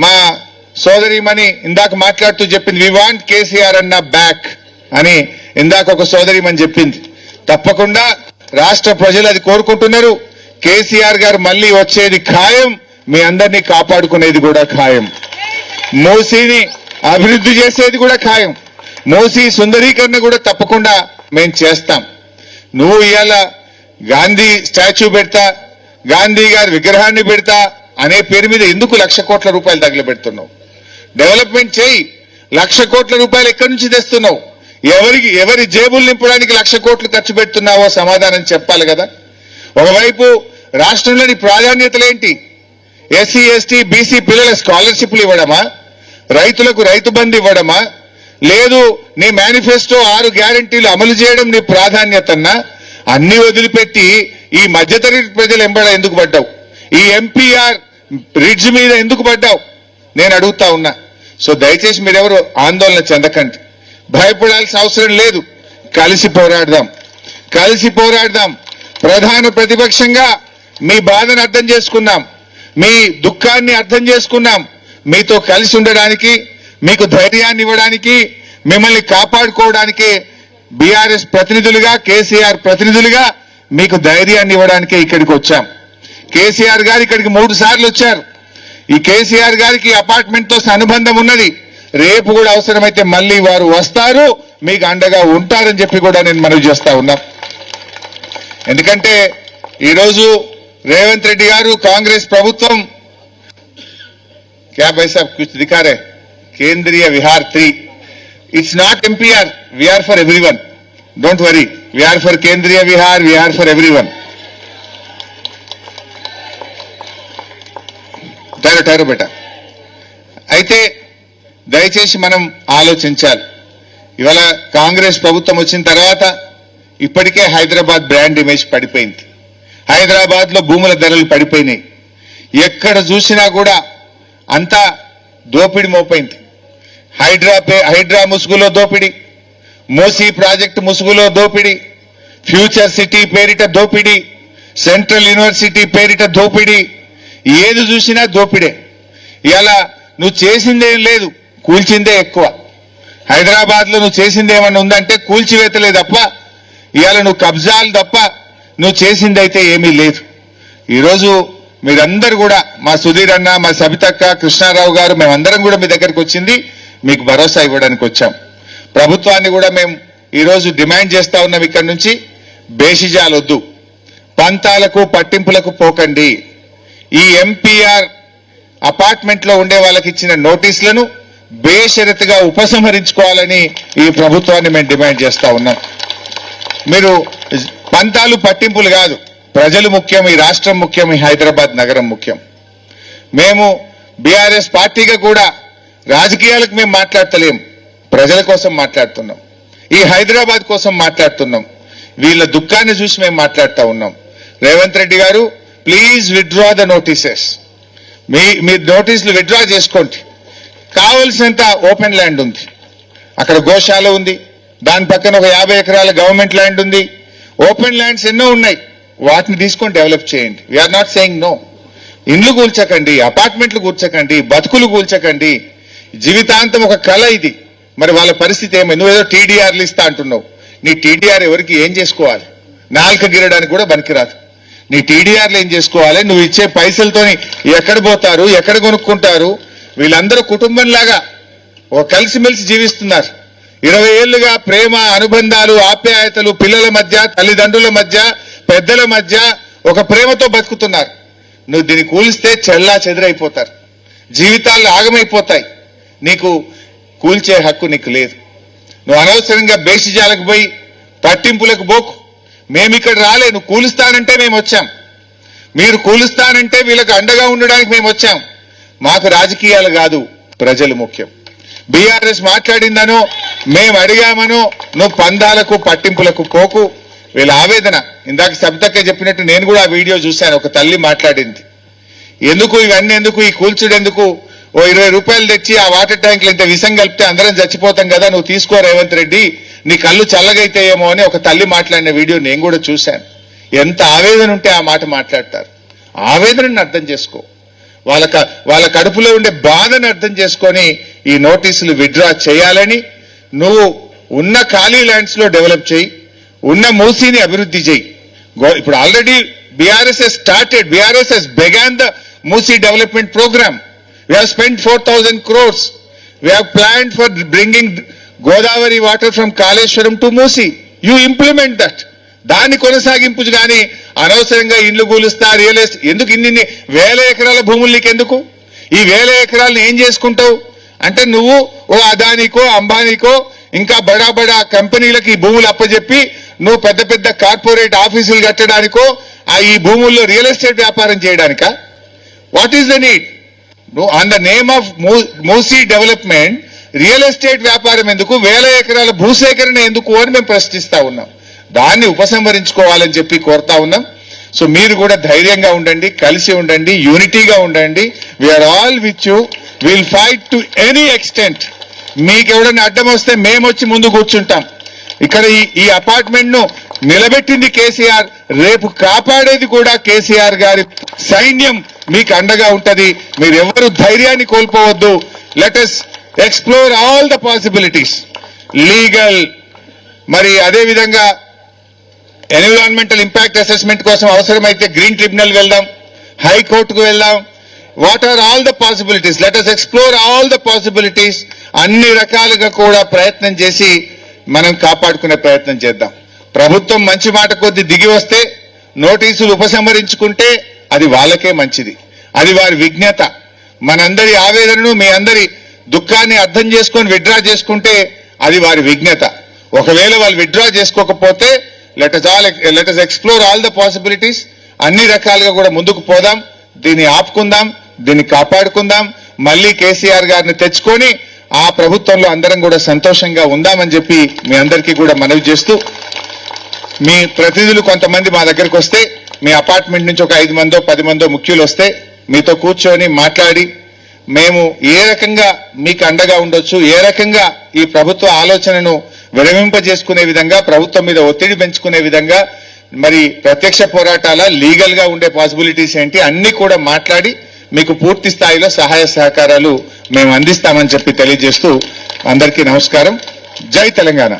మా సోదరిమణి ఇందాక మాట్లాడుతూ చెప్పింది, వి వాంట్ కేసీఆర్ అన్న బ్యాక్ అని ఇందాక ఒక సోదరిమణి చెప్పింది. తప్పకుండా రాష్ట్ర ప్రజలు అది కోరుకుంటున్నారు. కేసీఆర్ గారు మళ్ళీ వచ్చేది ఖాయం, మీ అందరినీ కాపాడుకునేది కూడా ఖాయం, మూసీని అభివృద్ధి చేసేది కూడా ఖాయం, మూసీ సుందరీకరణ కూడా తప్పకుండా మేము చేస్తాం. నువ్వు ఇవాళ గాంధీ స్టాచ్యూ పెడతా, గాంధీ గారి విగ్రహాన్ని పెడతా అనే పేరు మీద ఎందుకు 1,00,000 కోట్ల రూపాయలు తగిలిపెడుతున్నావు? డెవలప్మెంట్ చేయి. 1,00,000 కోట్ల రూపాయలు ఎక్కడి నుంచి తెస్తున్నావు? ఎవరి జేబులు నింపడానికి 1,00,000 కోట్లు ఖర్చు పెడుతున్నావో సమాధానం చెప్పాలి కదా. ఒకవైపు రాష్ట్రంలోని ప్రాధాన్యతలేంటి? ఎస్సీ ఎస్టీ బీసీ పిల్లల స్కాలర్షిప్లు ఇవ్వడమా? రైతులకు రైతు బంధు ఇవ్వడమా? లేదు నీ మేనిఫెస్టో 6 గ్యారంటీలు అమలు చేయడం నీ ప్రాధాన్యతన్నా? అన్ని వదిలిపెట్టి ఈ మధ్యతరగతి ప్రజలు ఎంబడ ఎందుకు పడ్డావు? ఈ ఎంపీఆర్ బ్రిడ్జ్ మీద ఎందుకు పడ్డావు? నేను అడుగుతా ఉన్నా. సో దయచేసి మీరెవరు ఆందోళన చెందకండి, భయపడాల్సిన అవసరం లేదు. కలిసి పోరాడదాం, కలిసి పోరాడదాం. ప్రధాన ప్రతిపక్షంగా మీ బాధను అర్థం చేసుకున్నాం, మీ దుఃఖాన్ని అర్థం చేసుకున్నాం. మీతో కలిసి ఉండడానికి, మీకు ధైర్యాన్ని ఇవ్వడానికి, మిమ్మల్ని కాపాడుకోవడానికి బీఆర్ఎస్ ప్రతినిధులుగా, కేసీఆర్ ప్రతినిధులుగా మీకు ధైర్యాన్ని ఇవ్వడానికే ఇక్కడికి వచ్చాం. కేసీఆర్ గారు ఇక్కడికి 3 సార్లు వచ్చారు. ఈ కేసీఆర్ గారికి అపార్ట్మెంట్ తో అనుబంధం ఉన్నది. రేపు కూడా అవసరమైతే మళ్ళీ వారు వస్తారు, మీకు అండగా ఉంటారని చెప్పి కూడా నేను మనవి చేస్తా ఉన్నా. ఎందుకంటే ఈరోజు రేవంత్ రెడ్డి గారు, కాంగ్రెస్ ప్రభుత్వం क्या भाई साहब कुछ दिखा रहे Kendriya Vihar 3 it's not MPR we are for everyone don't worry we are for Kendriya Vihar we are for everyone ठहरो बेटा అయితే దయచేసి మనం ఆలోచించాలి. ఇవాళ కాంగ్రెస్ ప్రభుత్వం వచ్చిన తర్వాత ఇప్పటికే హైదరాబాద్ బ్రాండ్ ఇమేజ్ పడిపోయింది. హైదరాబాద్ లో భూముల ధరలు పడిపోయినాయి. ఎక్కడ చూసినా కూడా అంతా దోపిడి మోపైంది. హైడ్రా ముసుగులో దోపిడి, మూసీ ప్రాజెక్టు ముసుగులో దోపిడి, ఫ్యూచర్ సిటీ పేరిట దోపిడి, సెంట్రల్ యూనివర్సిటీ పేరిట దోపిడి, ఏది చూసినా దోపిడే. ఇలా నువ్వు చేసిందేం లేదు, కూల్చిందే ఎక్కువ. హైదరాబాద్ లో నువ్వు చేసిందేమన్నా ఉందంటే కూల్చివేతలే తప్ప, ఇవాళ నువ్వు కబ్జాలు తప్ప నువ్వు చేసిందైతే ఏమీ లేదు. ఈరోజు మీరందరూ కూడా, మా సుధీర్ అన్న, మా సబితక్క, కృష్ణారావు గారు, మేమందరం కూడా మీ దగ్గరికి వచ్చింది మీకు భరోసా ఇవ్వడానికి వచ్చాం. ప్రభుత్వాన్ని కూడా మేము ఈరోజు డిమాండ్ చేస్తా ఉన్నాం, ఇక్కడి నుంచి బేషిజాలొద్దు, పంతాలకు పట్టింపులకు పోకండి. ఈ ఎంపీఆర్ అపార్ట్మెంట్ లో ఉండే వాళ్ళకి ఇచ్చిన నోటీసులను బేషరతుగా ఉపసంహరించుకోవాలని ఈ ప్రభుత్వాన్ని మేము డిమాండ్ చేస్తా ఉన్నాం. మీరు పంతాలు పట్టింపులు కాదు, ప్రజలు ముఖ్యం, ఈ రాష్ట్రం ముఖ్యం, ఈ హైదరాబాద్ నగరం ముఖ్యం. మేము బీఆర్ఎస్ పార్టీగా కూడా రాజకీయాలకు మేము మాట్లాడతలేం, ప్రజల కోసం మాట్లాడుతున్నాం, ఈ హైదరాబాద్ కోసం మాట్లాడుతున్నాం. వీళ్ళ దుఃఖాన్ని చూసి మేము మాట్లాడుతూ ఉన్నాం. రేవంత్ రెడ్డి గారు ప్లీజ్ విత్డ్రా ద నోటీసెస్, మీ నోటీసులు విత్డ్రా చేసుకోండి. కావలసినంత ఓపెన్ ల్యాండ్ ఉంది, అక్కడ గోశాల ఉంది, దాని పక్కన ఒక 50 ఎకరాల గవర్నమెంట్ ల్యాండ్ ఉంది, ఓపెన్ ల్యాండ్స్ ఎన్నో ఉన్నాయి, వాటిని తీసుకొని డెవలప్ చేయండి. We are not saying no. ఇండ్లు కూల్చకండి, అపార్ట్మెంట్లు కూల్చకండి, బతుకులు కూల్చకండి. జీవితాంతం ఒక కళ ఇది. మరి వాళ్ళ పరిస్థితి ఏమైంది? నువ్వేదో టీడీఆర్లు ఇస్తా అంటున్నావు. నీ టీడీఆర్ ఎవరికి ఏం చేసుకోవాలి? నాలుక గిరడానికి కూడా పనికిరాదు. నీ టీడీఆర్లు ఏం చేసుకోవాలి? నువ్వు ఇచ్చే పైసలతోని ఎక్కడ పోతారు, ఎక్కడ కొనుక్కుంటారు? వీళ్ళందరూ కుటుంబంలాగా ఒక కలిసిమెలిసి జీవిస్తున్నారు. 20 ఏళ్లుగా ప్రేమ, అనుబంధాలు, ఆప్యాయతలు పిల్లల మధ్య, తల్లిదండ్రుల మధ్య, పెద్దల మధ్య ఒక ప్రేమతో బతుకుతున్నారు. నువ్వు దీన్ని కూలిస్తే చెల్లా చెదిరైపోతారు, జీవితాలు ఆగమైపోతాయి. నీకు కూల్చే హక్కు నీకు లేదు. నువ్వు అనవసరంగా బేషిజాలకు పోయి పట్టింపులకు పోకు. మేమిక్కడ రాలే, నువ్వు కూలుస్తానంటే మేము వచ్చాం, మీరు కూలుస్తానంటే వీళ్ళకి అండగా ఉండడానికి మేము వచ్చాం. మాకు రాజకీయాలు కాదు, ప్రజలు ముఖ్యం. బీఆర్ఎస్ మాట్లాడిందనో, మేము అడిగామనో నువ్వు పందాలకు పట్టింపులకు పోకు. వీళ్ళ ఆవేదన ఇందాక సబితక్క చెప్పినట్టు నేను కూడా ఆ వీడియో చూశాను. ఒక తల్లి మాట్లాడింది, ఎందుకు ఇవన్నీ, ఎందుకు ఈ కూల్చుడు, ఎందుకు ఓ 20 రూపాయలు తెచ్చి ఆ వాటర్ ట్యాంకులు ఇంత విషం కలిపితే అందరం చచ్చిపోతాం కదా, నువ్వు తీసుకో రేవంత్ రెడ్డి, నీ కళ్ళు చల్లగైతాయేమో అని ఒక తల్లి మాట్లాడిన వీడియో నేను కూడా చూశాను. ఎంత ఆవేదన ఉంటే ఆ మాట మాట్లాడతారు. ఆవేదనని అర్థం చేసుకో. వాళ్ళ కడుపులో ఉండే బాధను అర్థం చేసుకొని ఈ నోటీసులు విత్డ్రా చేయాలని, నువ్వు ఉన్న ఖాళీ ల్యాండ్స్ లో డెవలప్ చేయి, ఉన్న మూసీని అభివృద్ధి చేయి. ఇప్పుడు already BRS has started, BRS has began the Musi development program. We have spent 4,000 crores. We have planned for bringing Godavari water from Kaleshwaram to Musi. You implement that. దాన్ని కొనసాగింపు కానీ అనవసరంగా ఇండ్లు కూలుస్తా రియల్ ఎస్టేట్ ఎందుకు ఇన్ని వేల ఎకరాల భూములు నీకు ఎందుకు? ఈ వేల ఎకరాలను ఏం చేసుకుంటావు అంటే నువ్వు ఓ అదానికో అంబానీకో ఇంకా బడా బడా కంపెనీలకు ఈ భూములు అప్పచెప్పి నువ్వు పెద్ద పెద్ద కార్పొరేట్ ఆఫీసులు కట్టడానికో ఈ భూముల్లో రియల్ ఎస్టేట్ వ్యాపారం చేయడానికా? What is the need? On the name of Musi development real estate వ్యాపారం ఎందుకు, వేల ఎకరాల భూసేకరణ ఎందుకు అని మేము ప్రశ్నిస్తా ఉన్నాం. దాన్ని ఉపసంహరించుకోవాలని చెప్పి కోరుతా ఉన్నాం. సో మీరు కూడా ధైర్యంగా ఉండండి, కలిసి ఉండండి, యూనిటీగా ఉండండి. We are all with you, will fight to any extent. మీకు ఎవడన్నా అడ్డం వస్తే మేము వచ్చి ముందు కూర్చుంటాం. ఇక్కడ ఈ అపార్ట్మెంట్ ను నిలబెట్టింది కేసీఆర్, రేపు కాపాడేది కూడా కేసీఆర్ గారి సైన్యం మీకు అండగా ఉంటది. మీరు ఎవరు ధైర్యాన్ని కోల్పోవద్దు. Let us explore all the possibilities. Legal, మరి అదే విధంగా ఎన్విరాన్మెంటల్ ఇంపాక్ట్ అసెస్మెంట్ కోసం అవసరమైతే గ్రీన్ ట్రిబ్యునల్ వెళ్దాం, హైకోర్టుకు వెళ్దాం. What are all the possibilities? Let us explore all the possibilities. అన్ని రకాలుగా కూడా ప్రయత్నం చేసి మనం కాపాడుకునే ప్రయత్నం చేద్దాం. ప్రభుత్వం మంచి మాట కొద్ది దిగి వస్తే నోటీసులు ఉపసంహరించుకుంటే అది వాళ్ళకే మంచిది, అది వారి విజ్ఞత. మనందరి ఆవేదనను, మీ అందరి దుఃఖాన్ని అర్థం చేసుకొని విత్డ్రా చేసుకుంటే అది వారి విజ్ఞత. ఒకవేళ వాళ్ళు విత్డ్రా చేసుకోకపోతే let us explore all the possibilities. అన్ని రకాలుగా కూడా ముందుకు పోదాం, దీన్ని ఆపుకుందాం, దీన్ని కాపాడుకుందాం. మళ్ళీ కేసీఆర్ గారిని తెచ్చుకొని ఆ ప్రభుత్వంలో అందరం కూడా సంతోషంగా ఉందామని చెప్పి మీ అందరికీ కూడా మనవి చేస్తూ, మీ ప్రతినిధులు కొంతమంది మా దగ్గరకు వస్తే, మీ అపార్ట్మెంట్ నుంచి ఒక 5 మందో 10 మందో ముఖ్యులు వస్తే మీతో కూర్చొని మాట్లాడి మేము ఏ రకంగా మీకు అండగా ఉండొచ్చు, ఏ రకంగా ఈ ప్రభుత్వ ఆలోచనను విరమింపజేసుకునే విధంగా, ప్రభుత్వం మీద ఒత్తిడి పెంచుకునే విధంగా, మరి ప్రత్యక్ష పోరాటాల లీగల్ గా ఉండే పాసిబిలిటీస్ ఏంటి అన్ని కూడా మాట్లాడి మీకు పూర్తి స్థాయిలో సహాయ సహకారాలు మేము అందిస్తామని చెప్పి తెలియజేస్తూ అందరికీ నమస్కారం. జై తెలంగాణ.